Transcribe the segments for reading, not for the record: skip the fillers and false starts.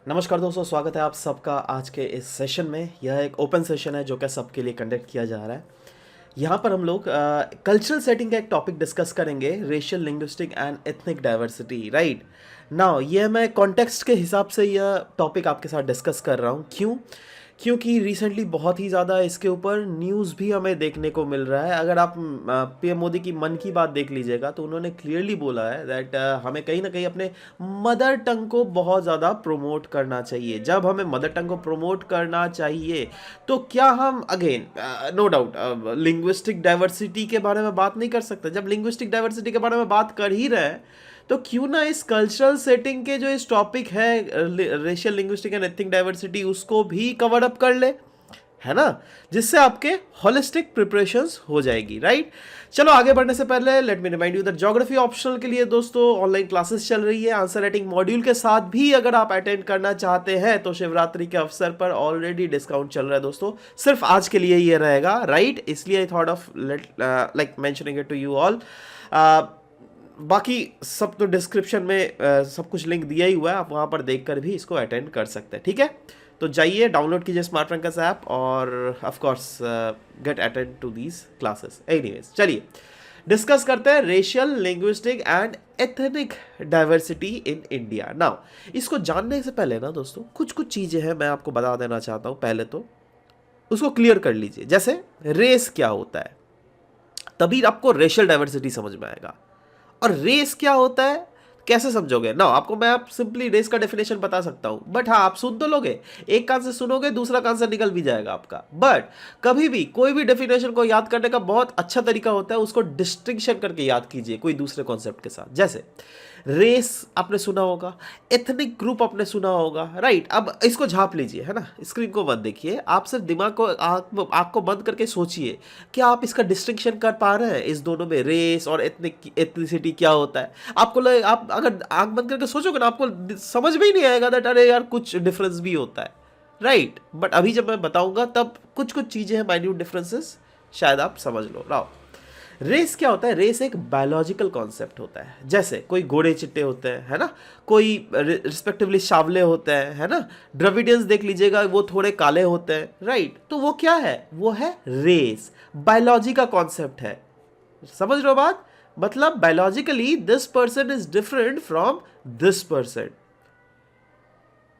नमस्कार दोस्तों, स्वागत है आप सबका आज के इस सेशन में। यह एक ओपन सेशन है जो कि सबके लिए कंडक्ट किया जा रहा है। यहाँ पर हम लोग कल्चरल सेटिंग का एक टॉपिक डिस्कस करेंगे, racial linguistic and ethnic diversity. Right now ये मैं कॉन्टेक्स्ट के हिसाब से यह टॉपिक आपके साथ डिस्कस कर रहा हूँ। क्योंकि रिसेंटली बहुत ही ज़्यादा इसके ऊपर न्यूज़ भी हमें देखने को मिल रहा है। अगर आप पीएम मोदी की मन की बात देख लीजिएगा तो उन्होंने क्लियरली बोला है दैट हमें कहीं ना कहीं अपने मदर टंग को बहुत ज़्यादा प्रमोट करना चाहिए। जब हमें मदर टंग को प्रमोट करना चाहिए तो क्या हम again no doubt linguistic diversity के बारे में बात नहीं कर सकते। जब लिंग्विस्टिक डाइवर्सिटी के बारे में बात कर ही रहे हैं तो क्यों ना इस कल्चरल सेटिंग के जो इस टॉपिक है racial linguistic and ethnic diversity उसको भी कवर अप कर ले, है ना, जिससे आपके होलिस्टिक प्रिपरेशंस हो जाएगी। राइट चलो आगे बढ़ने से पहले let me remind you that geography optional के लिए दोस्तों ऑनलाइन क्लासेस चल रही है आंसर राइटिंग मॉड्यूल के साथ भी। अगर आप अटेंड करना चाहते हैं तो शिवरात्रि के अवसर पर ऑलरेडी डिस्काउंट चल रहा है दोस्तों, सिर्फ आज के लिए ये रहेगा। राइट इसलिए I thought of like mentioning it to you all. बाकी सब तो डिस्क्रिप्शन में सब कुछ लिंक दिया ही हुआ है, आप वहाँ पर देखकर भी इसको अटेंड कर सकते हैं। ठीक है, तो जाइए डाउनलोड कीजिए स्मार्ट रैंकर्स ऐप और of course get attend to these classes. Anyways चलिए डिस्कस करते हैं racial linguistic and ethnic diversity in India. Now इसको जानने से पहले ना दोस्तों कुछ चीज़ें हैं मैं आपको बता देना चाहता हूँ। पहले तो उसको क्लियर कर लीजिए, जैसे रेस क्या होता है, तभी आपको रेशियल डाइवर्सिटी समझ में आएगा। और रेस क्या होता है कैसे समझोगे ना, आपको मैं आप सिंपली रेस का डेफिनेशन बता सकता हूं, बट हाँ आप सुन तो लोगे, एक कान से सुनोगे दूसरा कान से निकल भी जाएगा आपका। बट कभी भी कोई भी डेफिनेशन को याद करने का बहुत अच्छा तरीका होता है, उसको डिस्टिंक्शन करके याद कीजिए कोई दूसरे कॉन्सेप्ट के साथ। जैसे रेस आपने सुना होगा, एथनिक ग्रुप आपने सुना होगा। राइट अब इसको झांप लीजिए, है ना, स्क्रीन को मत देखिए, आप सिर्फ दिमाग को आँख को बंद करके सोचिए क्या आप इसका डिस्टिंक्शन कर पा रहे हैं इस दोनों में, रेस और एथनिसिटी क्या होता है। आपको आप अगर आँख बंद करके सोचोगे ना आपको समझ में ही नहीं आएगा दैट अरे यार कुछ डिफरेंस भी होता है। राइट बट अभी जब मैं बताऊंगा तब कुछ चीज़ें हैं माइन्यूट डिफरेंसेस, शायद आप समझ लो। राव रेस क्या होता है, रेस एक बायोलॉजिकल कॉन्सेप्ट होता है। जैसे कोई घोड़े चिट्टे होते हैं, है ना, कोई रिस्पेक्टिवली सांवले होते हैं, है ना, द्रविडियंस देख लीजिएगा वो थोड़े काले होते हैं। राइट तो वो क्या है, वो है रेस, बायोलॉजी का कॉन्सेप्ट है। समझ रहे हो बात, मतलब biologically this person is different from this person.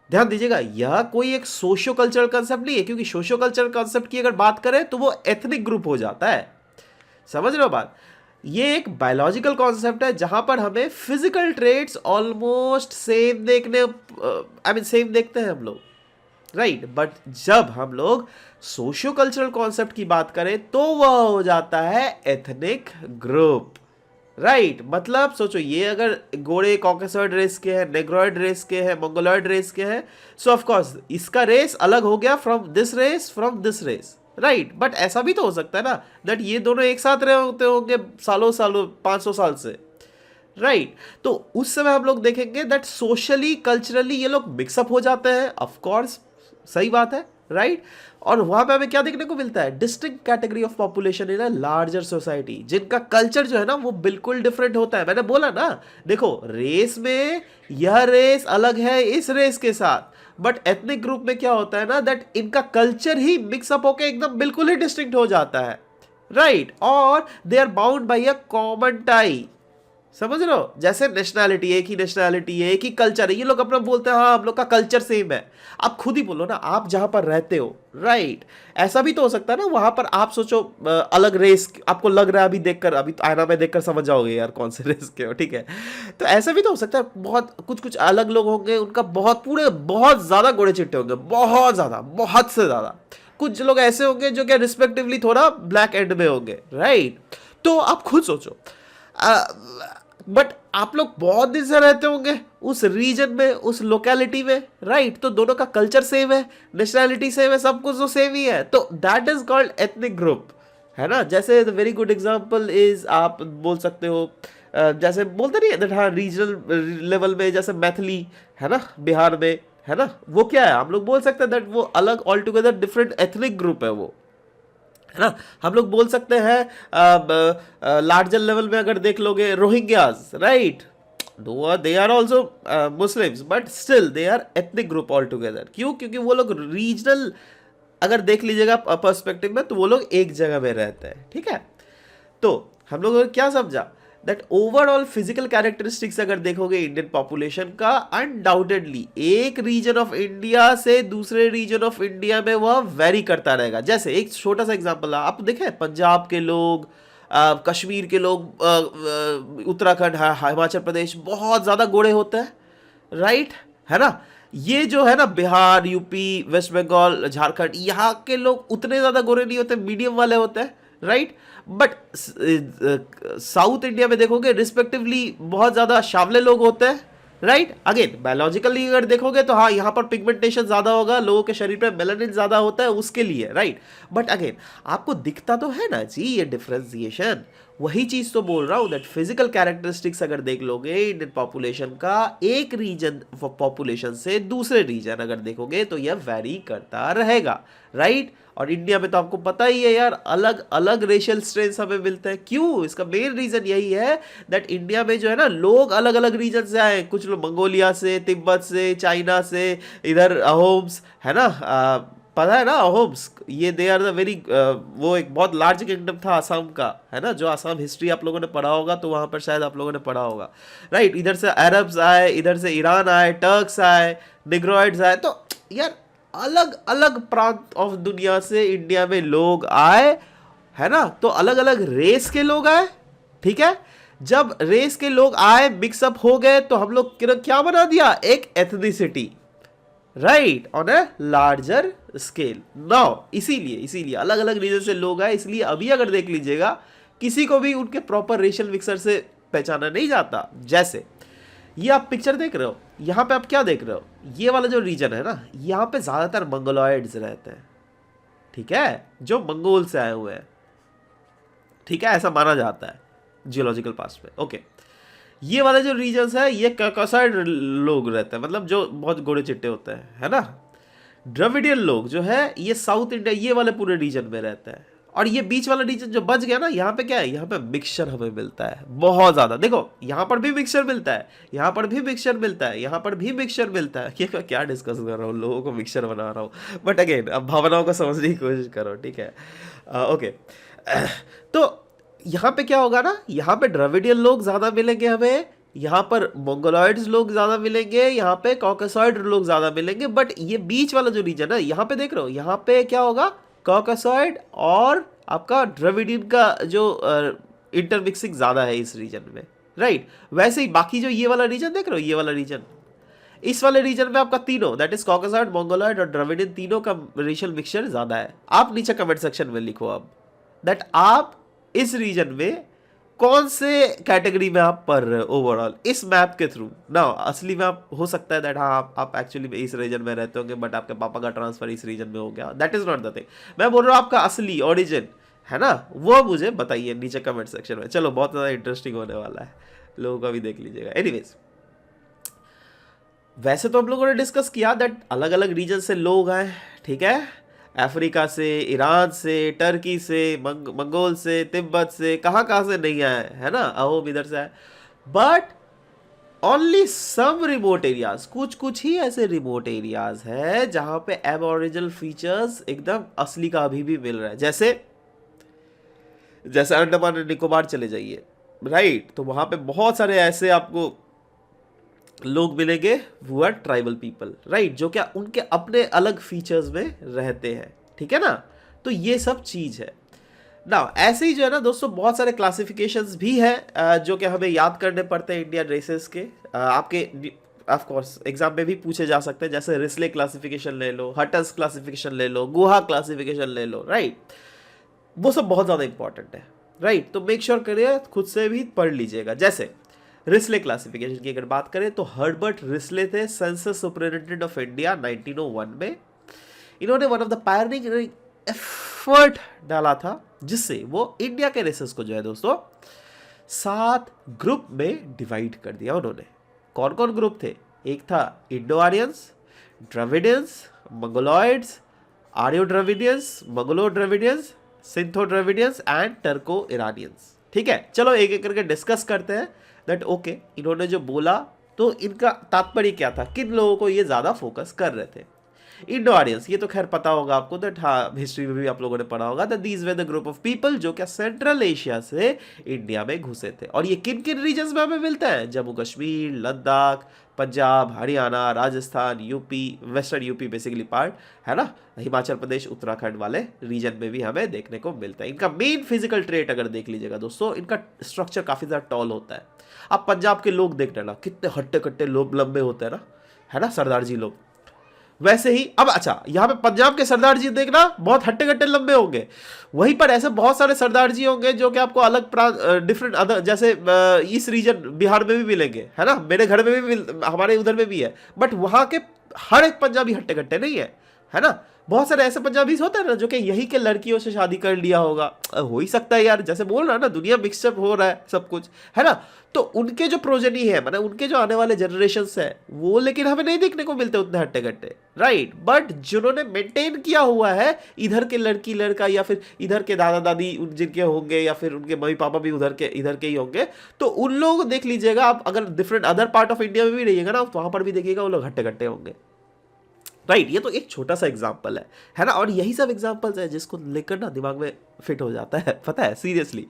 ध्यान दीजिएगा यह कोई एक सोशियो कल्चरल कॉन्सेप्ट नहीं है, क्योंकि सोशियो कल्चरल कॉन्सेप्ट की अगर बात करें तो वो एथनिक ग्रुप हो जाता है। समझ रहे हो बात, ये एक बायोलॉजिकल कॉन्सेप्ट है जहां पर हमें physical traits almost same same देखते हैं हम लोग। राइट बट जब हम लोग सोशियो कल्चरल कॉन्सेप्ट की बात करें तो वह हो जाता है एथनिक ग्रुप। राइट मतलब सोचो ये अगर गोरे कॉकेसॉइड रेस के हैं, नेग्रोइड रेस के हैं, मंगोलॉइड रेस के हैं, सो ऑफ कोर्स इसका रेस अलग हो गया from this race. Right but ऐसा भी तो हो सकता है ना दैट ये दोनों एक साथ रहे होते होंगे सालों 500 साल से। राइट तो उस समय हम लोग देखेंगे दैट सोशली कल्चरली ये लोग मिक्सअप हो जाते हैं, ऑफ कोर्स सही बात है। राइट और वहां पे हमें क्या देखने को मिलता है, distinct category of population in a larger society, जिनका कल्चर जो है ना वो बिल्कुल डिफरेंट होता है। मैंने बोला ना, देखो रेस में यह रेस अलग है इस रेस के साथ, बट एथनिक ग्रुप में क्या होता है ना दैट इनका कल्चर ही मिक्सअप होकर एकदम बिल्कुल ही डिस्टिंक्ट हो जाता है। राइट और they are bound by a common tie. समझ रहे हो, जैसे नेशनैलिटी एक ही नेशनैलिटी है, एक ही कल्चर है, ये लोग अपना बोलते हैं हाँ हम लोग का कल्चर सेम है। आप खुद ही बोलो ना, आप जहां पर रहते हो। राइट ऐसा भी तो हो सकता है ना, वहां पर आप सोचो अलग रेस आपको लग रहा है, अभी देखकर, अभी तो आईना में देखकर समझ जाओगे यार कौन से रेस के हो। ठीक है तो ऐसा भी तो हो सकता है, बहुत कुछ अलग लोग होंगे, उनका बहुत ज्यादा गोरे चिट्टे होंगे, बहुत ज्यादा, बहुत से ज्यादा। कुछ लोग ऐसे होंगे जो क्या रिस्पेक्टिवली थोड़ा ब्लैक एंड में होंगे। राइट तो आप खुद सोचो, बट आप लोग बहुत दिन से रहते होंगे उस रीजन में, उस लोकेलिटी में। राइट तो दोनों का कल्चर सेम है, नेशनैलिटी सेम है, सब कुछ तो सेम ही है, तो that is called ethnic group, है ना। जैसे the very good example is आप बोल सकते हो जैसे बोलते नहीं है हाँ रीजनल लेवल में, जैसे मैथिली है ना बिहार में, है ना, वो क्या है हम लोग बोल सकते हैं दैट वो अलग all together different ethnic group है वो, है ना। हम लोग बोल सकते हैं लार्जर लेवल में अगर देख लोगे Rohingyas. Right they are also Muslims, but still they are ethnic group all together. क्यों? क्योंकि वो लोग रीजनल, अगर देख लीजिएगा पर्सपेक्टिव में, तो वो लोग एक जगह में रहते हैं, ठीक है। तो हम लोगों ने क्या समझा, दैट ओवरऑल फिजिकल कैरेक्टरिस्टिक्स अगर देखोगे इंडियन पॉपुलेशन का, अनडाउटेडली एक रीजन ऑफ इंडिया से दूसरे रीजन ऑफ इंडिया में वह वेरी करता रहेगा। जैसे एक छोटा सा एग्जांपल है, आप देखें पंजाब के लोग, कश्मीर के लोग, उत्तराखंड, हिमाचल प्रदेश, बहुत ज़्यादा गोरे होते हैं, राइट, है ना। ये जो है ना बिहार, यूपी, वेस्ट बंगाल, झारखंड, यहाँ के लोग उतने ज़्यादा गोरे नहीं होते, मीडियम वाले होते हैं, राइट। बट साउथ इंडिया में देखोगे रिस्पेक्टिवली बहुत ज़्यादा शावले लोग होते हैं, राइट। अगेन बायोलॉजिकली अगर देखोगे तो हाँ, यहाँ पर पिगमेंटेशन ज़्यादा होगा, लोगों के शरीर पे मेलानिन ज़्यादा होता है उसके लिए, राइट। बट अगेन आपको दिखता तो है ना जी ये डिफ्रेंसिएशन। वही चीज़ तो बोल रहा हूँ, दैट फिजिकल कैरेक्टरिस्टिक्स अगर देख लोगे इंडियन पॉपुलेशन का, एक रीजन पॉपुलेशन से दूसरे रीजन अगर देखोगे तो यह वेरी करता रहेगा, राइट। और इंडिया में तो आपको पता ही है यार, अलग अलग रेशियल स्ट्रेंस हमें मिलते हैं। क्यों? इसका मेन रीजन यही है दैट इंडिया में जो है ना, लोग अलग अलग रीजन से आए। कुछ लोग मंगोलिया से, तिब्बत से, चाइना से, इधर अहोम्स, है ना, पता है ना अहोम्स, ये दे आर द वेरी, वो एक बहुत लार्ज किंगडम था असम का, है ना। जो असम हिस्ट्री आप लोगों ने पढ़ा होगा तो वहाँ पर शायद आप लोगों ने पढ़ा होगा, राइट। इधर से अरब्स आए, इधर से ईरान आए, टर्क्स आए, निग्रोइड्स आए। तो यार अलग अलग प्रांत ऑफ दुनिया से इंडिया में लोग आए, है ना। तो अलग अलग रेस के लोग आए, ठीक है। जब रेस के लोग आए, मिक्सअप हो गए, तो हम लोग क्या बना दिया, एक ethnicity, right, on a larger scale. Now इसीलिए अलग अलग रीजन से लोग आए, इसलिए अभी अगर देख लीजिएगा किसी को भी उनके प्रॉपर रेशियल मिक्सर से पहचाना नहीं जाता। जैसे ये आप पिक्चर देख रहे हो, यहाँ पे आप क्या देख रहे हो, ये वाला जो रीजन है ना, यहाँ पे ज्यादातर मंगोलॉइड्स रहते हैं, ठीक है, जो मंगोल से आए हुए हैं, ठीक है, ऐसा माना जाता है जियोलॉजिकल पास्ट में, ओके। ये वाले जो रीजन्स है, ये कॉकसॉइड लोग रहते हैं, मतलब जो बहुत गोरे चिट्टे होते हैं, है ना। द्रविडियन लोग जो है ये साउथ इंडिया, ये वाले पूरे रीजन में रहते हैं। और ये बीच वाला रीजन जो बच गया ना, यहाँ पे क्या है, यहाँ पे मिक्सचर हमें मिलता है बहुत ज़्यादा। देखो यहाँ पर भी मिक्सचर मिलता है, यहाँ पर भी मिक्सचर मिलता है, यहाँ पर भी मिक्सचर मिलता है। ये क्या डिस्कस कर रहा हूँ, लोगों को मिक्सचर बना रहा हूँ, बट अगेन अब भावनाओं को समझने की कोशिश करो, ठीक है, ओके। तो यहाँ पे क्या होगा ना, यहाँ पे द्रविडियन लोग ज़्यादा मिलेंगे हमें, यहाँ पर मंगोलॉइड्स लोग ज़्यादा मिलेंगे, यहाँ पे कॉकसॉइड लोग ज़्यादा मिलेंगे। बट ये बीच वाला जो रीजन है, यहाँ पे देख रहे हो, यहाँ पे क्या होगा, कॉकसॉइड और आपका द्रविडियन का जो इंटरमिक्सिंग ज़्यादा है इस रीजन में, राइट। वैसे ही बाकी जो ये वाला रीजन देख रहे हो, ये वाला रीजन, इस वाले रीजन में आपका तीनों, दैट इज कॉकसॉइड, मंगोलॉइड और द्रविडियन, तीनों का रेशियल मिक्सचर ज़्यादा है। आप नीचे कमेंट सेक्शन में लिखो अब दैट आप इस रीजन में कौन से कैटेगरी में आप पढ़ रहे हो ओवरऑल इस मैप के थ्रू ना। असली में आप हो सकता है दैट हाँ आप एक्चुअली इस रीजन में रहते होंगे, बट आपके पापा का ट्रांसफर इस रीजन में हो गया, that is not the thing. मैं बोल रहा हूँ आपका असली ओरिजिन है ना, वो मुझे बताइए नीचे कमेंट सेक्शन में। चलो बहुत ज़्यादा इंटरेस्टिंग होने वाला है, लोगों का भी देख लीजिएगा। एनीवेज, वैसे तो हम लोगों ने डिस्कस किया दैट अलग अलग रीजन से लोग आए, ठीक है, अफ्रीका से, ईरान से, टर्की से, मंगोल से, तिब्बत से, कहाँ से नहीं आए, है ना, अहोम इधर से आए। But only some remote areas, कुछ ही ऐसे रिमोट एरियाज है जहाँ पे एबोरिजिनल फीचर्स एकदम असली का अभी भी मिल रहा है। जैसे अंडमान एंड निकोबार चले जाइए, राइट, तो वहाँ पे बहुत सारे ऐसे आपको लोग मिलेंगे वो आर ट्राइबल पीपल, राइट, जो क्या उनके अपने अलग फीचर्स में रहते हैं, ठीक है ना। तो ये सब चीज़ है ना। ऐसे ही जो है ना दोस्तों, बहुत सारे क्लासिफिकेशंस भी हैं जो कि हमें याद करने पड़ते हैं इंडियन रेसेस के। आपके ऑफ कोर्स एग्जाम में भी पूछे जा सकते हैं, जैसे रिस्ले क्लासिफिकेशन ले लो, हटस क्लासिफिकेशन ले लो, गुहा क्लासिफिकेशन ले लो, राइट। वो सब बहुत ज़्यादा इंपॉर्टेंट है, राइट। तो मेक श्योर करिए खुद से भी पढ़ लीजिएगा। जैसे रिस्ले क्लासिफिकेशन की अगर बात करें तो हर्बर्ट रिस्ले थे सेंसस सुपरिटेंडेंट ऑफ इंडिया 1901 में। इन्होंने one of the pioneering effort डाला था जिससे वो इंडिया के रेसेस को जो है दोस्तों 7 ग्रुप में डिवाइड कर दिया उन्होंने। कौन कौन ग्रुप थे? एक था Indo Aryans, Dravidians, Mongoloids, Aryo Dravidians, Mongolo Dravidians, Scytho Dravidians and Turko Iranians. ठीक है, चलो एक एक करके डिस्कस करते हैं। दैट ओके इन्होंने जो बोला तो इनका तात्पर्य क्या था, किन लोगों को ये ज़्यादा फोकस कर रहे थे। इंडो आर्यंस, ये तो खैर पता होगा आपको, दैट हाँ हिस्ट्री में भी आप लोगों ने पढ़ा होगा, that these way the group of people जो क्या सेंट्रल एशिया से इंडिया में घुसे थे। और ये किन किन रीजन्स में हमें मिलता है, Jammu Kashmir, Ladakh, Punjab, Haryana, Rajasthan, UP, western UP basically part है ना, हिमाचल प्रदेश, उत्तराखंड वाले रीजन में भी हमें देखने को मिलता है। इनका मेन फिजिकल ट्रेट अगर देख लीजिएगा दोस्तों, इनका स्ट्रक्चर काफ़ी ज़्यादा टॉल होता है। आप पंजाब के लोग देख लेना कितने हट्टे कट्टे लोग लंबे होते हैं ना, है ना, सरदार जी लोग। वैसे ही अब अच्छा यहाँ पे पंजाब के सरदार जी देखना बहुत हट्टे कट्टे लंबे होंगे, वहीं पर ऐसे बहुत सारे सरदार जी होंगे जो कि आपको अलग डिफरेंट अदर, जैसे इस रीजन बिहार में भी मिलेंगे, है ना, मेरे घर में भी हमारे उधर में भी है, बट वहाँ के हर एक पंजाबी हट्टे कट्टे नहीं है ना। बहुत सारे ऐसे पंजाबी होते हैं ना जो कि यही के लड़कियों से शादी कर लिया होगा, हो ही सकता है यार, जैसे बोल रहा है ना दुनिया मिक्सअप हो रहा है सब कुछ, है ना। तो उनके जो प्रोजेनी है, मतलब उनके जो आने वाले जनरेशन है वो लेकिन हमें नहीं देखने को मिलते उतने हट्टे कट्टे, राइट। बट जिन्होंने मेंटेन किया हुआ है इधर के लड़की लड़का या फिर इधर के दादा दादी जिनके होंगे या फिर उनके मम्मी पापा भी इधर के ही होंगे, तो उन लोग देख लीजिएगा आप, अगर different other part of India में भी रहिएगा ना तो वहां पर भी देखिएगा वो लोग हट्टे कट्टे होंगे, राइट। ये तो एक छोटा सा एग्जाम्पल है ना, और यही सब एग्जाम्पल्स है जिसको लेकर ना दिमाग में फिट हो जाता है, पता है सीरियसली।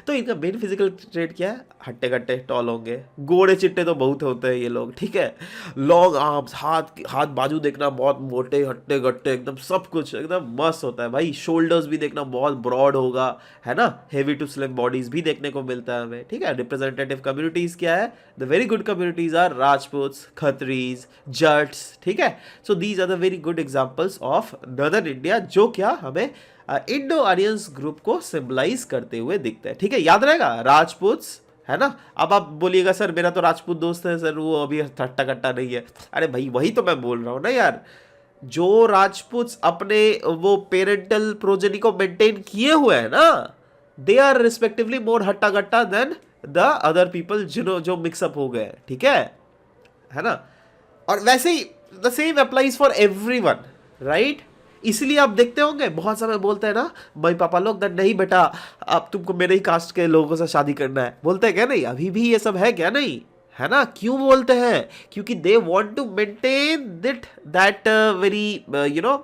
तो इनका मेन फिजिकल ट्रेट क्या है, हट्टे कट्टे टॉल होंगे, गोड़े चिट्टे तो बहुत होते हैं ये लोग, ठीक है, लॉन्ग आर्म्स, हाथ बाजू देखना बहुत मोटे हट्टे कट्टे एकदम, सब कुछ एकदम मस्त होता है भाई। शोल्डर्स भी देखना बहुत ब्रॉड होगा, है ना, हेवी टू स्लिम बॉडीज भी देखने को मिलता है हमें, ठीक है। रिप्रेजेंटेटिव कम्युनिटीज क्या है, the very good communities are Rajputs, Khatris, Jats, ठीक है। So these are the very good examples of northern India जो क्या हमें इंडो आर्यंस ग्रुप को सिंबलाइज करते हुए दिखता है, ठीक है। याद रहेगा राजपूत्स, है ना। अब आप बोलिएगा सर मेरा तो राजपूत दोस्त है सर, वो अभी हट्टा कट्टा नहीं है, अरे भाई वही तो मैं बोल रहा हूँ ना यार, जो राजपूत्स अपने वो पेरेंटल प्रोजेनी को मेंटेन किए हुए हैं ना, दे आर रिस्पेक्टिवली मोर हट्टा कट्टा देन द अदर पीपल जो मिक्सअप हो गए, ठीक है ना। और वैसे ही the same applies for everyone, right. इसलिए आप देखते होंगे बहुत समय बोलते हैं ना मम्मी पापा लोग, दैट नहीं बेटा अब तुमको मेरे ही कास्ट के लोगों से शादी करना है, बोलते हैं क्या नहीं, अभी भी ये सब है क्या नहीं, है ना। क्यों बोलते हैं, क्योंकि they want to maintain that very you know,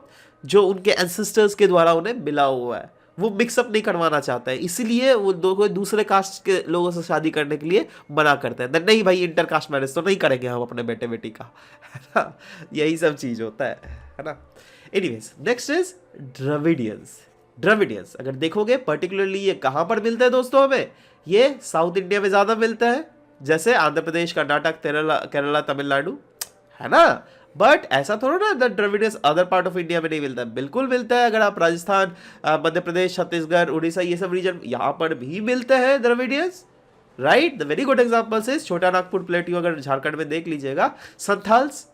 जो उनके एंसेस्टर्स के द्वारा उन्हें मिला हुआ है, वो मिक्सअप नहीं करवाना चाहता है, इसलिए वो दूसरे कास्ट के लोगों से शादी करने के लिए मना करते हैं, नहीं भाई इंटर कास्ट मैरिज तो नहीं करेंगे हम अपने बेटे बेटी का, है ना। यही सब चीज़ होता है ना। एनीवेज नेक्स्ट इज द्रविडियंस अगर देखोगे पर्टिकुलरली ये कहाँ पर मिलता है दोस्तों, हमें ये साउथ इंडिया में ज़्यादा मिलता है, जैसे आंध्र प्रदेश, कर्नाटक, केरला, तमिलनाडु, है ना। बट ऐसा थोड़ा ना the Dravidians other part of India में नहीं मिलता है, बिल्कुल मिलता है। अगर आप राजस्थान, मध्य प्रदेश, छत्तीसगढ़, उड़ीसा ये सब रीजन यहाँ पर भी मिलते हैं Dravidians, right. The very good examples is छोटा नागपुर प्लेट्यू, अगर झारखंड में देख लीजिएगा संथाल्स,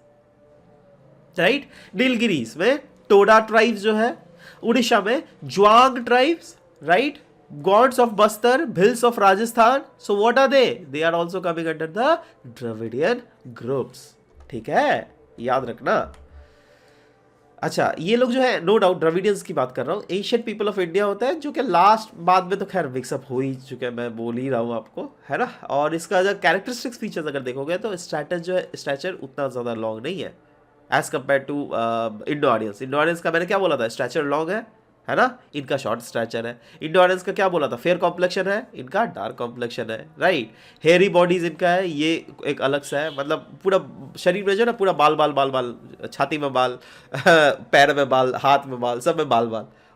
राइट। नीलगिरीज में टोडा ट्राइब्स जो है, उड़ीसा में Juang tribes, right. Gonds of Bastar, Bhils of Rajasthan, so what are they are also coming under the Dravidian groups, ठीक है, याद रखना। अच्छा ये लोग जो है नो डाउट द्रविडियंस की बात कर रहा हूँ, एशियन पीपल ऑफ इंडिया होता है जो कि लास्ट बाद में तो खैर मिक्सअप हो ही चुके हैं, मैं बोल ही रहा हूँ आपको, है ना। और इसका जो कैरेक्टरिस्टिक्स फीचर्स अगर देखोगे तो स्टैचर उतना ज़्यादा लॉन्ग नहीं है as compare to Indo Aryans का मैंने क्या बोला था, स्ट्रेचर लॉन्ग है ना, इनका शॉर्ट स्ट्रेचर है। इंडो आर्यंस का क्या बोला था, फेयर कॉम्प्लेक्शन है, इनका डार्क कॉम्प्लेक्शन है, राइट। हेयरी बॉडीज इनका है, ये एक अलग सा है, मतलब पूरा शरीर में जो ना पूरा बाल, छाती में बाल, पैर में बाल, हाथ में बाल, सब में बाल,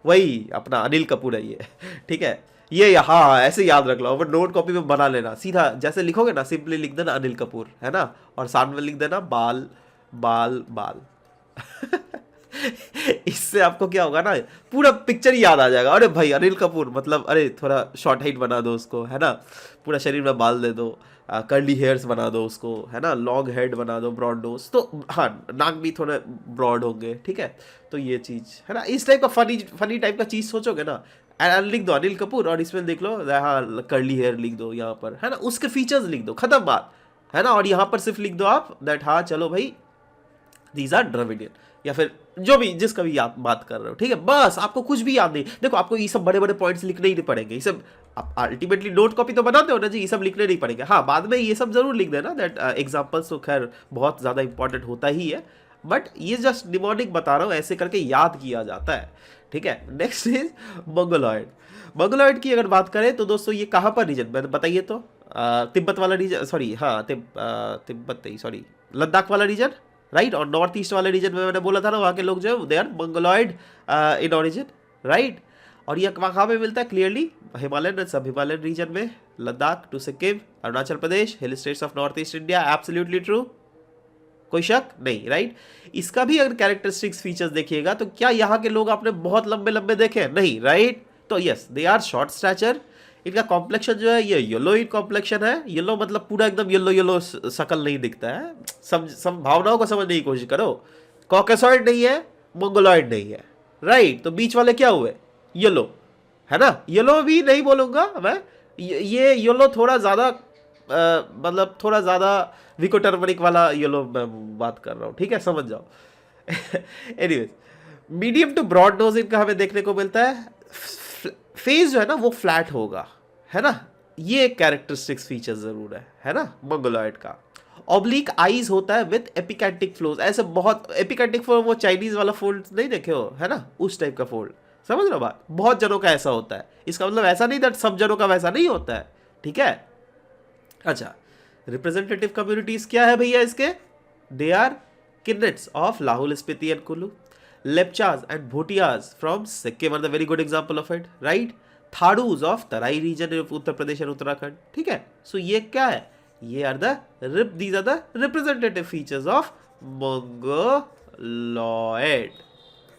वही अपना अनिल कपूर है ये, ठीक है। ये हाँ ऐसे याद रख लो, नोट कॉपी में बना लेना, सीधा जैसे लिखोगे ना सिंपली लिख देना अनिल कपूर, है ना, और सामने में लिख देना बाल इससे आपको क्या होगा ना पूरा पिक्चर ही याद आ जाएगा, अरे भाई अनिल कपूर मतलब, अरे थोड़ा शॉर्ट हाइट बना दो उसको, है ना, पूरा शरीर में बाल दे दो, कर्ली हेयर्स बना दो उसको, है ना, लॉन्ग हेड बना दो, ब्रॉड नोज, तो हाँ नाक भी थोड़े ब्रॉड होंगे, ठीक है। तो ये चीज़ है ना, इस टाइप का फनी टाइप का चीज़ सोचोगे ना, लिख दो अनिल कपूर और इसमें देख लो हाँ कर्ली हेयर लिख दो यहाँ पर, है ना, उसके फीचर्स लिख दो, खत्म बात, है ना। और यहाँ पर सिर्फ लिख दो आप दैट हाँ चलो भाई दीज आर द्रविडियन, या फिर जो भी जिसका भी आप बात कर रहे हो, ठीक है। बस आपको कुछ भी याद नहीं, देखो आपको ये सब बड़े बड़े पॉइंट्स लिखने ही नहीं पड़ेंगे, ये सब आप अल्टीमेटली नोट कॉपी तो बनाते हो ना जी, ये सब लिखने नहीं पड़ेंगे। हाँ, बाद में ये सब जरूर लिख देना, दैट एग्जाम्पल्स तो खैर बहुत ज़्यादा इंपॉर्टेंट होता ही है, बट ये जस्ट निमोनिक बता रहा हूँ, ऐसे करके याद किया जाता है, ठीक है। Next is Mongoloid. मंगोलॉयड की अगर बात करें तो दोस्तों ये कहाँ पर रीजन, मैंने बताइए तो तिब्बत वाला रीजन, सॉरी हाँ तिब्बत नहीं, सॉरी लद्दाख वाला रीजन, राइट। और नॉर्थ ईस्ट वाले रीजन में मैंने बोला था ना, वहाँ के लोग जो है they are Mongoloid in origin, right. और ये कहाँ पे मिलता है क्लियरली, हिमालयन एंड सब हिमालयन रीजन में, Ladakh to Sikkim, Arunachal Pradesh, hill states of north east India, absolutely true, कोई शक नहीं, राइट। इसका भी अगर कैरेक्टरिस्टिक्स फीचर्स देखिएगा तो क्या यहाँ के लोग आपने बहुत लंबे लंबे देखे हैं, नहीं, राइट। तो yes they are short stature. इनका कॉम्प्लेक्शन जो है ये येलोइड कॉम्प्लेक्शन है, येलो मतलब पूरा एकदम येलो येलो शकल नहीं दिखता है, सब भावनाओं को समझने की कोशिश करो। कॉकेसॉइड नहीं है, मंगोलॉइड नहीं है, राइट। तो बीच वाले क्या हुए, येलो, है ना। येलो भी नहीं बोलूंगा मैं, ये येलो थोड़ा ज़्यादा मतलब थोड़ा ज़्यादा विको टर्मरिक वाला येलो मैं बात कर रहा हूँ, ठीक है, समझ जाओ। Anyways, medium to broad nose इनका हमें देखने को मिलता है, फेस जो है ना वो फ्लैट होगा, है ना, ये एक कैरेक्टरिस्टिक्स फीचर जरूर है ना मंगोलॉइड का। ऑब्लिक आईज होता है विथ एपिकैंटिक फ्लोज, ऐसे बहुत एपिकैंटिक फ्लो, वो चाइनीज वाला फोल्ड नहीं देखे हो, है ना, उस टाइप का फोल्ड, समझ रहे हो बात, बहुत जनों का ऐसा होता है। इसका मतलब ऐसा नहीं दैट सब जनों का वैसा नहीं होता है, ठीक है। अच्छा, रिप्रेजेंटेटिव कम्युनिटीज क्या है भैया इसके, they are Kinnets of Lahaul Spiti and Kullu, Lepchas and Bhutias from Sikkim are the very good example of it, right. Thadous of Terai region of Uttar Pradesh and Uttarakhand, ठीक है। सो ये क्या है, ये are these are the representative features of Mongoloid,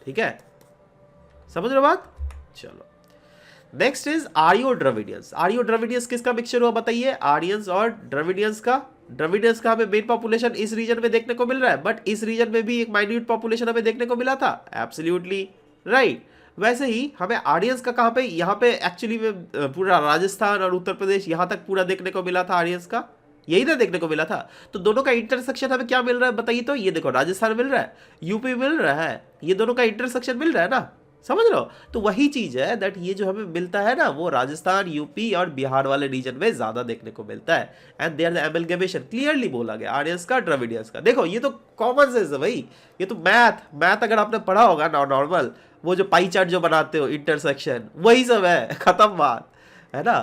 ठीक है, समझ रहे हो बात। चलो नेक्स्ट इज आर्यो द्रविडियंस। आर्यो द्रविडियंस किसका मिक्सचर हुआ बताइए, आर्यंस और द्रविडियंस का। द्रविडियंस का हमें मेन पॉपुलेशन इस रीजन में देखने को मिल रहा है, बट इस रीजन में भी एक माइन्यूट पॉपुलेशन हमें देखने को मिला था, एब्सोल्युटली राइट। वैसे ही हमें आर्यंस का कहाँ पे, यहाँ पे एक्चुअली में पूरा राजस्थान और उत्तर प्रदेश यहाँ तक पूरा देखने को मिला था आर्यंस का, यही ना देखने को मिला था। तो दोनों का इंटरसेक्शन हमें क्या मिल रहा है बताइए तो, ये देखो राजस्थान मिल रहा है, यूपी मिल रहा है, ये दोनों का इंटरसेक्शन मिल रहा है ना, समझ रहे हो। तो वही चीज है दैट ये जो हमें मिलता है ना वो राजस्थान, यूपी और बिहार वाले रीजन में ज्यादा देखने को मिलता है। And there the amalgamation, clearly बोला गया आर्यंस का, द्रविडियंस का। देखो ये तो कॉमन सेंस है भाई, ये तो मैथ अगर आपने पढ़ा होगा ना नॉर्मल, वो जो पाई चार्ट जो बनाते हो इंटरसेक्शन, वही सब है, खत्म बात, है ना।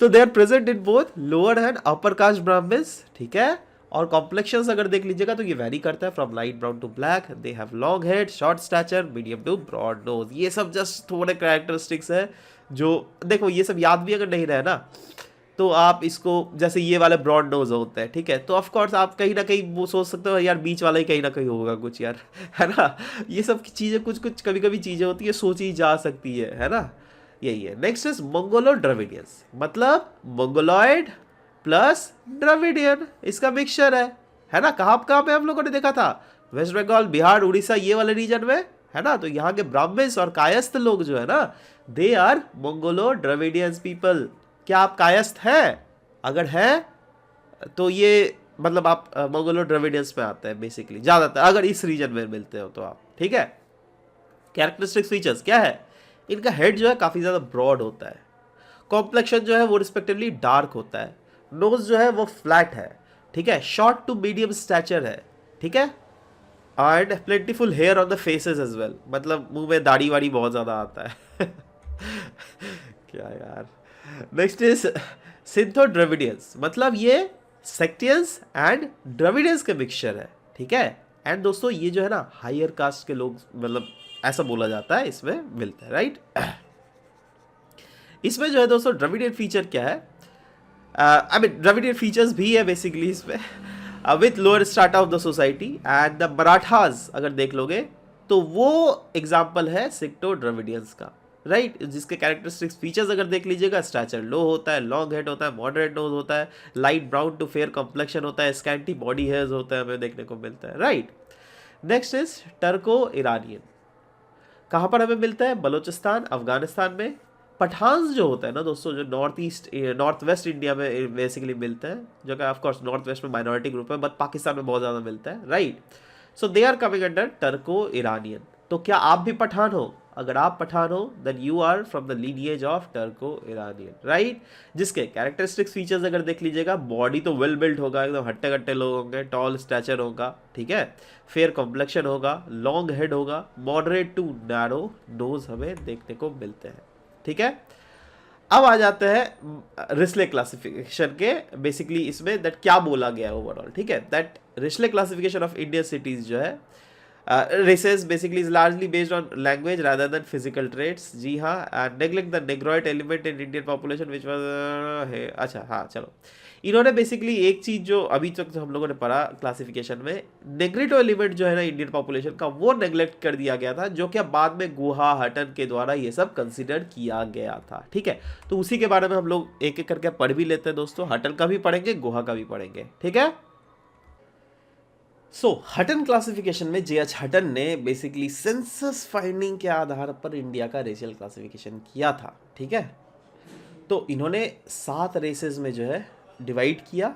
तो they are present in both lower and upper caste Brahmins, ठीक है। और कॉम्प्लेक्शंस अगर देख लीजिएगा तो ये वेरी करता है from light brown to black, they have long head, short stature, medium to broad nose. ये सब जस्ट थोड़े कैरेक्टरिस्टिक्स है जो, देखो ये सब याद भी अगर नहीं रहे ना तो आप इसको, जैसे ये वाले ब्रॉड नोज होते हैं, ठीक है, तो ऑफ कोर्स आप कहीं ना कहीं वो सोच सकते हो यार बीच वाला ही कहीं ना कहीं होगा कुछ यार, है ना। ये सब चीज़ें कुछ कुछ कभी कभी चीज़ें होती है सोची जा सकती है ना, यही है। नेक्स्ट इज मंगोलो द्रविडियंस, मतलब मंगोलॉयड प्लस द्रविडियन, इसका मिक्सचर है ना। कहाँ कहाँ पे हम लोगों ने देखा था, वेस्ट बंगाल, बिहार, उड़ीसा, ये वाले रीजन में, है ना। तो यहाँ के ब्राह्मण्स और कायस्थ लोग जो है ना, दे आर मंगोलो द्रविडियंस पीपल। क्या आप कायस्थ हैं, अगर है तो ये मतलब आप मंगोलो द्रविडियंस में आते हैं बेसिकली ज्यादातर, अगर इस रीजन में मिलते हो तो आप, ठीक है। कैरेक्टरिस्टिक फीचर्स क्या है, इनका हेड जो है काफी ज्यादा ब्रॉड होता है, कॉम्प्लेक्शन जो है वो रिस्पेक्टिवली डार्क होता है, नोज जो है वो फ्लैट है, ठीक है, शॉर्ट टू मीडियम स्टैचर है, ठीक है, and plentiful hair on the faces as well, मतलब मुंह में दाढ़ी वाड़ी बहुत ज्यादा आता है। क्या यार। नेक्स्ट इज सिंथो द्रविडियंस, मतलब ये सेक्टियंस एंड द्रविडियंस के मिक्सचर है, ठीक है। एंड दोस्तों ये जो है ना हायर कास्ट के लोग, मतलब ऐसा बोला जाता है इसमें मिलता है, राइट। इसमें जो है दोस्तों द्रविडियन फीचर क्या है, आई मीन द्रविडियन फीचर्स भी है बेसिकली इसमें, with lower strata of the society and the Marathas अगर देख लोगे तो वो एग्जाम्पल है सिक्टो द्रविडियंस का, राइट। जिसके कैरेक्टरिस्टिक्स फीचर्स अगर देख लीजिएगा, स्टैचर लो होता है, लॉन्ग हेड होता है, मॉडरेट नोज होता है, light brown to fair complexion होता है, स्कैंटी बॉडी हेयर्स होता है, हमें देखने को मिलता है, राइट। नेक्स्ट इज टर्को ईरानियन, कहाँ पर हमें मिलता है, बलोचिस्तान, अफगानिस्तान में। पठान्स जो होता है ना दोस्तों, जो नॉर्थ वेस्ट इंडिया में बेसिकली मिलता है, जो कि ऑफ कोर्स नॉर्थ वेस्ट में माइनॉरिटी ग्रुप है, बट पाकिस्तान में बहुत ज़्यादा मिलता है, right. So they are coming under Turko Iranian. तो क्या आप भी पठान हो? अगर आप पठान हो then you are from the lineage of Turko Iranian, right. जिसके कैरेक्टरिस्टिक्स फीचर्स अगर देख लीजिएगा, बॉडी तो वेल बिल्ट होगा, एकदम हट्टे कट्टे लोग होंगे, टॉल स्टैचर होगा, ठीक है, फेयर कॉम्प्लेक्शन होगा, लॉन्ग हेड होगा, मॉडरेट टू नैरो नोज हमें देखने को मिलते हैं, ठीक है। अब आ जाते हैं रिस्ले क्लासिफिकेशन के, बेसिकली इसमें दैट क्या बोला गया है ओवरऑल, ठीक है। That Risley classification of Indian cities जो है, races basically is largely based on language rather than physical traits। जी हाँ, neglect the negroid element in Indian population which was है। अच्छा हाँ चलो, इन्होंने बेसिकली एक चीज जो अभी तक हम लोगों ने पढ़ा क्लासिफिकेशन में, नेग्रिटो एलिमेंट जो है ना इंडियन पॉपुलेशन का, वो नेग्लेक्ट कर दिया गया था, जो कि बाद में गुहा हटन के द्वारा ये सब कंसिडर किया गया था, ठीक है। तो उसी के बारे में हम लोग एक एक करके पढ़ भी लेते हैं दोस्तों, हटन का भी पढ़ेंगे, गुहा का भी पढ़ेंगे, ठीक है। सो हटन क्लासिफिकेशन में जे एच हटन ने बेसिकली सेंसस फाइंडिंग के आधार पर इंडिया का रेशियल क्लासिफिकेशन किया था, ठीक है। तो इन्होंने 7 रेसेस में जो है डिवाइड किया।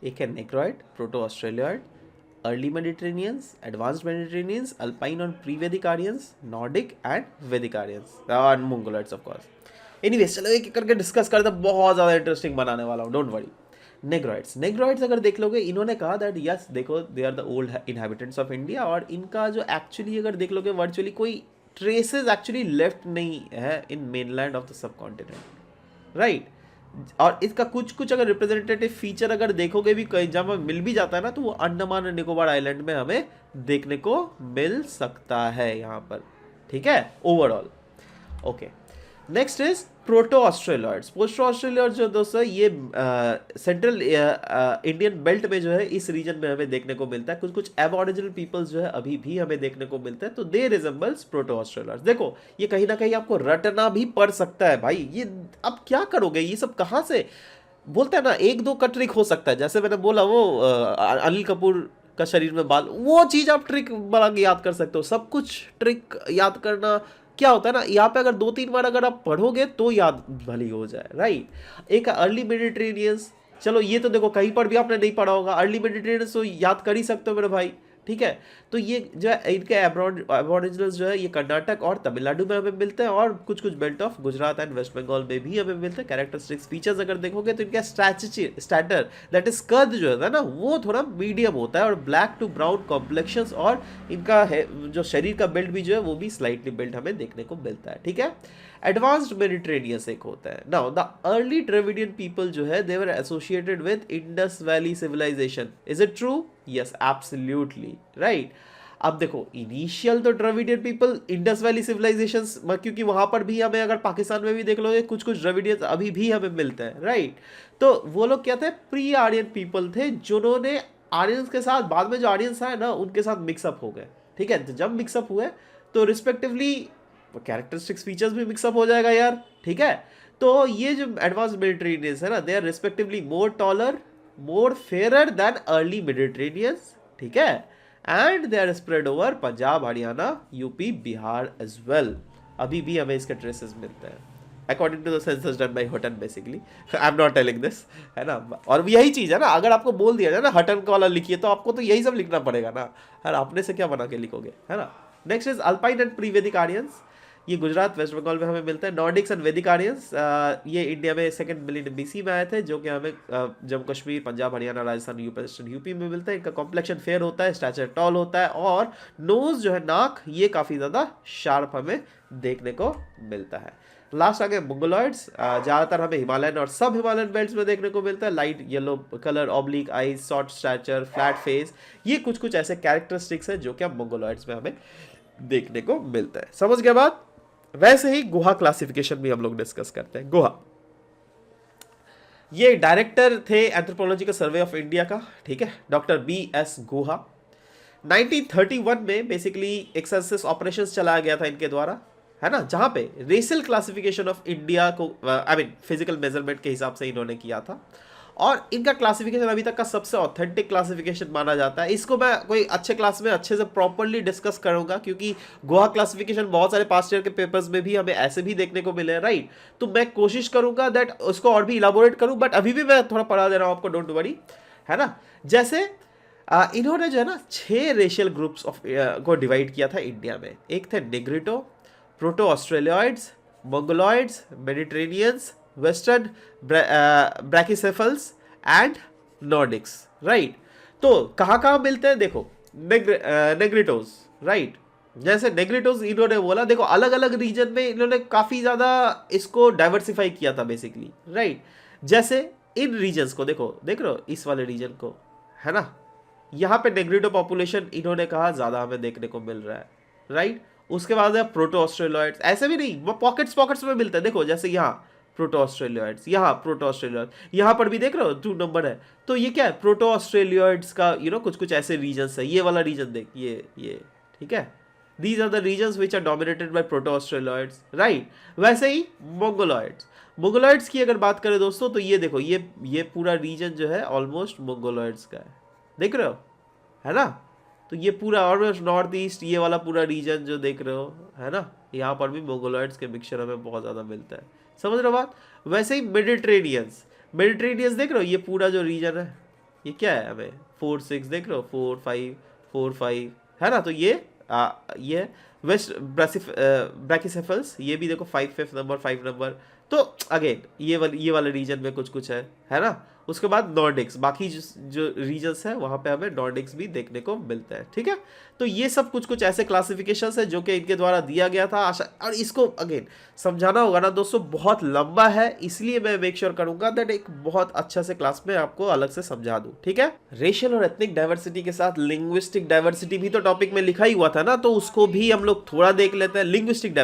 एक है नेग्रॉइड, प्रोटो ऑस्ट्रेलियॉइड, अर्ली मेडिटेरेनियंस, एडवांस्ड मेडिटेरेनियंस, अल्पाइन और pre Vedic Aryans, Nordic and Vedic Aryans और मंगोलॉइड्स ऑफ कोर्स। एनीवेज चलो एक एक करके डिस्कस करते हैं, बहुत ज़्यादा इंटरेस्टिंग बनाने वाला हूँ, डोंट वरी। नेग्रॉइड्स अगर देख लोगे, इन्होंने कहा दैट यस देखो they are the old inhabitants of India, और इनका जो एक्चुअली अगर देख लोगे वर्चुअली कोई ट्रेसेस एक्चुअली लेफ्ट नहीं है in mainland of the subcontinent, right. और इसका कुछ कुछ अगर रिप्रेजेंटेटिव फीचर अगर देखोगे भी कहीं जब मिल भी जाता है ना, तो वो अंडमान और निकोबार आइलैंड में हमें देखने को मिल सकता है यहाँ पर, ठीक है, overall. Okay, next is proto Australoids. Proto Australoids जो दोस्तों ये सेंट्रल इंडियन बेल्ट में जो है, इस रीजन में हमें देखने को मिलता है। कुछ कुछ एबॉरिजिनल पीपल्स जो है अभी भी हमें देखने को मिलते हैं, तो दे रिजेंबल्स प्रोटो ऑस्ट्रेलॉइड्स। देखो ये कहीं ना कहीं आपको रटना भी पड़ सकता है भाई, ये अब क्या करोगे, ये सब कहाँ से बोलते हैं ना, एक दो का ट्रिक हो सकता है, जैसे मैंने बोला वो अनिल कपूर का शरीर में बाल, वो चीज आप ट्रिक बना के याद कर सकते हो। सब कुछ ट्रिक याद करना क्या होता है ना, यहाँ पे अगर 2-3 बार अगर आप पढ़ोगे तो याद भली हो जाए, राइट। एक अर्ली मेडिटेरेनियंस, चलो ये तो देखो कहीं पर भी आपने नहीं पढ़ा होगा, अर्ली मेडिटेरेनियंस तो याद कर ही सकते हो मेरे भाई, ठीक है। तो ये जो है इनके एबॉरिजिनल्स जो है ये कर्नाटक और तमिलनाडु में हमें मिलते हैं, और कुछ कुछ belt of Gujarat and West Bengal में भी हमें मिलते हैं। कैरेक्टरिस्टिक्स फीचर्स अगर देखोगे तो इनका स्टैटर दैट इज कद जो है ना, वो थोड़ा मीडियम होता है, और ब्लैक टू ब्राउन कॉम्प्लेक्शंस, और इनका जो शरीर का बेल्ट भी जो है वो भी स्लाइटली बेल्ट हमें देखने को मिलता है, ठीक है। एडवांस्ड मेडिटेरेनियंस एक होता है। Now the early Dravidian people जो है they were associated with Indus valley civilisation. Is it true? Yes absolutely right. अब देखो इनिशियल तो Dravidian people Indus valley civilisations, क्योंकि वहां पर भी हमें अगर पाकिस्तान में भी देख लोगे कुछ कुछ द्रविडियंस अभी भी हमें मिलते हैं, राइट। तो वो लोग क्या थे, प्री आर्यन पीपल थे, जिन्होंने आर्यंस के साथ बाद में जो आर्यंस आए ना उनके साथ मिक्सअप हो गए, ठीक है। जब मिक्सअप हुए तो रिस्पेक्टिवली कैरेक्टरिस्टिक्स फीचर्स भी मिक्सअप हो जाएगा यार, ठीक है। तो ये जो एडवांस्ड मेडिटेरेनियंस है ना, they are respectively more taller, more fair than early Mediterraneans, ठीक है, and they are spread over Punjab, Haryana, UP, Bihar as well. अभी भी हमें इसके ट्रेसेस मिलते हैं according to the census done by Hutton, basically I am not telling this, है ना। और यही चीज़ है ना, अगर आपको बोल दिया जाए ना हटन वाला लिखिए, तो आपको तो यही सब लिखना पड़ेगा ना, है ना, अपने से क्या बना के लिखोगे, है ना। Next is alpine and pre Vedic Aryans, ये गुजरात वेस्ट बंगाल में हमें मिलते हैं। नॉर्डिक्स एंड वेदिक आर्यंस ये इंडिया में 2nd मिलियन BC में आए थे, जो कि हमें जम्मू कश्मीर, पंजाब, हरियाणा, राजस्थान, यूपी में मिलता है। इनका कॉम्प्लेक्शन फेयर होता है, स्टैचर टॉल होता है, और नोज जो है, नाक, ये काफ़ी ज़्यादा शार्प हमें देखने को मिलता है। लास्ट आ गए मंगोलॉइड्स, ज़्यादातर हमें हिमालयन और सब हिमालयन बेल्ट्स में देखने को मिलता है। Light yellow colour, oblique eyes, short stature, flat face, ये कुछ कुछ ऐसे कैरेक्टरिस्टिक्स है जो कि मंगोलॉइड्स में हमें देखने को मिलता है। समझ गए बात? वैसे ही गुहा क्लासिफिकेशन भी हम लोग डिस्कस करते हैं। गुहा ये डायरेक्टर थे एंथ्रोपोलॉजिकल सर्वे ऑफ इंडिया का, ठीक है, डॉक्टर BS गुहा। 1931 में बेसिकली एक सेंसस ऑपरेशंस चलाया गया था इनके द्वारा, है ना, जहां पे रेशियल क्लासिफिकेशन ऑफ इंडिया को आई मीन फिजिकल मेजरमेंट के हिसाब से इन्होंने किया था। और इनका क्लासिफिकेशन अभी तक का सबसे ऑथेंटिक क्लासिफिकेशन माना जाता है। इसको मैं कोई अच्छे क्लास में अच्छे से प्रॉपर्ली डिस्कस करूंगा, क्योंकि गोवा क्लासिफिकेशन बहुत सारे पास्ट ईयर के पेपर्स में भी हमें ऐसे भी देखने को मिले, राइट। तो मैं कोशिश करूंगा दैट उसको और भी इलाबोरेट करूं, बट अभी भी मैं थोड़ा पढ़ा दे रहा हूं आपको, डोंट वरी, है ना। जैसे इन्होंने जो है ना 6 रेशियल ग्रुप्स ऑफ को डिवाइड किया था इंडिया में। एक थे Negrito, proto Australoids, Mongoloids, Mediterraneans, western brachycephals and Nordics, right. तो कहाँ कहाँ मिलते हैं देखो, नेग्रिटोज, राइट। जैसे नेग्रिटोज इन्होंने बोला, देखो अलग अलग रीजन में इन्होंने काफ़ी ज़्यादा इसको डाइवर्सिफाई किया था बेसिकली, राइट। जैसे इन रीजन्स को देखो, देख रहे हो इस वाले रीजन को, है ना, यहाँ पे नेग्रिटो पॉपुलेशन इन्होंने कहा ज़्यादा हमें देखने को मिल रहा है, राइट। उसके बाद है प्रोटो ऑस्ट्रेलियॉइड्स, ऐसे भी नहीं, वो पॉकेट्स पॉकेट्स में मिलता है। देखो जैसे यहाँ प्रोटो ऑस्ट्रेलियॉइड्स, यहाँ प्रोटो ऑस्ट्रेलियॉइड्स, यहाँ पर भी देख रहे हो 2 नंबर है। तो ये क्या है, प्रोटो ऑस्ट्रेलियॉइड्स का कुछ कुछ ऐसे रीजन्स है। ये वाला रीजन देख, ये ठीक है, these are the regions which are dominated by proto Australoids, right. वैसे ही मंगोलॉइड्स, मंगोलॉइड्स की अगर बात करें दोस्तों, तो ये देखो, ये पूरा रीजन जो है ऑलमोस्ट मंगोलॉइड्स का है, देख रहे हो, है ना। तो ये पूरा ऑलमोस्ट नॉर्थ ईस्ट, ये वाला पूरा रीजन जो देख रहे हो, है ना, यहाँ पर भी मंगोलॉइड्स के मिक्सचर हमें बहुत ज़्यादा मिलता है, समझ रहे हो बात। वैसे ही मेडिटेरेनियंस, मेडिटेरेनियंस देख रहे हो, ये पूरा जो रीजन है, ये क्या है हमें 4 6 देख रहे हो, 4 5 4 5, है ना। तो ये वेस्ट ब्रैकिसेफल्स, ये भी देखो 5 नंबर 5 नंबर। तो अगेन ये वाले रीजन में कुछ कुछ है ना। उसके बाद नॉर्डिक्स, बाकी जो रीजन्स है वहाँ पे हमें नॉर्डिक्स भी देखने को मिलता है, ठीक है। तो ये सब कुछ कुछ ऐसे क्लासिफिकेशंस है जो कि इनके द्वारा दिया गया था। आशा, और इसको अगेन समझाना होगा ना दोस्तों, बहुत लंबा है, इसलिए मैं मेक श्योर करूंगा दैट एक बहुत अच्छा से क्लास में आपको अलग से समझा दूं, ठीक है। रेशियल और एथनिक डाइवर्सिटी के साथ लिंग्विस्टिक डाइवर्सिटी भी तो टॉपिक में लिखा ही हुआ था ना, तो उसको भी हम लोग थोड़ा देख लेते हैं। लिंग्विस्टिक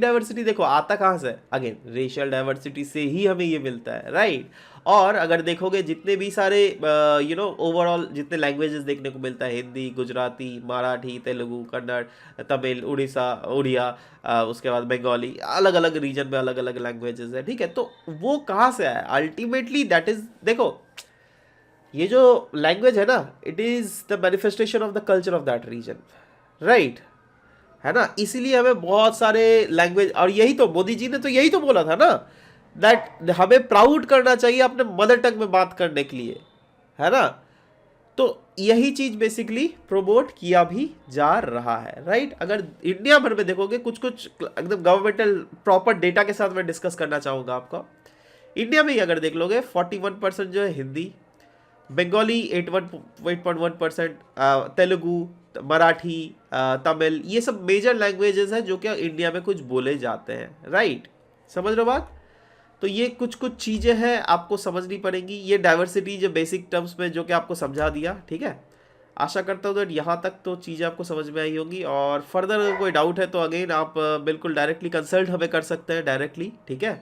डाइवर्सिटी देखो आता कहाँ से, अगेन रेशियल डाइवर्सिटी से ही हमें ये मिलता है, राइट। और अगर देखोगे जितने भी सारे ओवरऑल जितने लैंग्वेजेस देखने को मिलता है, हिंदी, गुजराती, मराठी, तेलुगु, कन्नड़, तमिल, उड़िया, उसके बाद बंगाली, अलग अलग रीजन में अलग अलग लैंग्वेजेस है, ठीक है। तो वो कहाँ से आया अल्टीमेटली, दैट इज, देखो ये जो लैंग्वेज है ना, it is the manifestation of the culture of that region, right, है ना। इसीलिए हमें बहुत सारे लैंग्वेज, और यही तो मोदी जी ने तो यही तो बोला था ना, दैट हमें प्राउड करना चाहिए अपने मदर टंग में बात करने के लिए, है ना। तो यही चीज बेसिकली प्रोमोट किया भी जा रहा है, राइट। अगर इंडिया भर में देखोगे, कुछ कुछ एकदम गवर्नमेंटल प्रॉपर डेटा के साथ मैं डिस्कस करना चाहूंगा आपको। इंडिया में ही अगर देख लोगे 41% जो है हिंदी, बंगाली 8.1%, तेलुगु, मराठी, तमिल, ये सब मेजर लैंग्वेजेस हैं जो कि इंडिया में कुछ बोले जाते हैं, राइट। समझ रहे हो बात। तो ये कुछ कुछ चीज़ें हैं आपको समझनी पड़ेंगी। ये डाइवर्सिटी जो बेसिक टर्म्स में जो कि आपको समझा दिया, ठीक है। आशा करता हूँ कि यहाँ तक तो चीज़ें आपको समझ में आई होंगी, और फर्दर अगर कोई डाउट है तो अगेन आप बिल्कुल डायरेक्टली कंसल्ट हमें कर सकते हैं डायरेक्टली, ठीक है।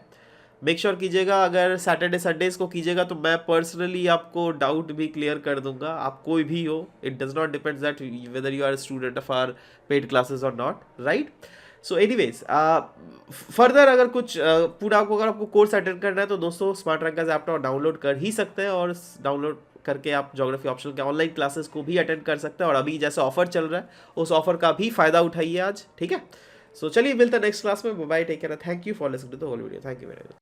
मेक श्योर कीजिएगा, अगर सैटरडे संडेज को कीजिएगा तो मैं पर्सनली आपको डाउट भी क्लियर कर दूंगा, आप कोई भी हो। It does not depends that whether you are student of our paid classes और not, right. So anyways further अगर कुछ पूरा आपको अगर आपको कोर्स अटेंड करना है तो दोस्तों स्मार्ट रैंकर्स ऐप डाउनलोड कर ही सकते हैं, और डाउनलोड करके आप ज्योग्राफी ऑप्शनल के ऑनलाइन क्लासेस को भी अटेंड कर सकते हैं। और अभी जैसे ऑफर चल रहा है उस ऑफर का भी फायदा उठाइए आज, ठीक है। सो चलिए मिलते हैं नेक्स्ट क्लास में। Bye, take care, thank you for listening to the whole video, thank you very much.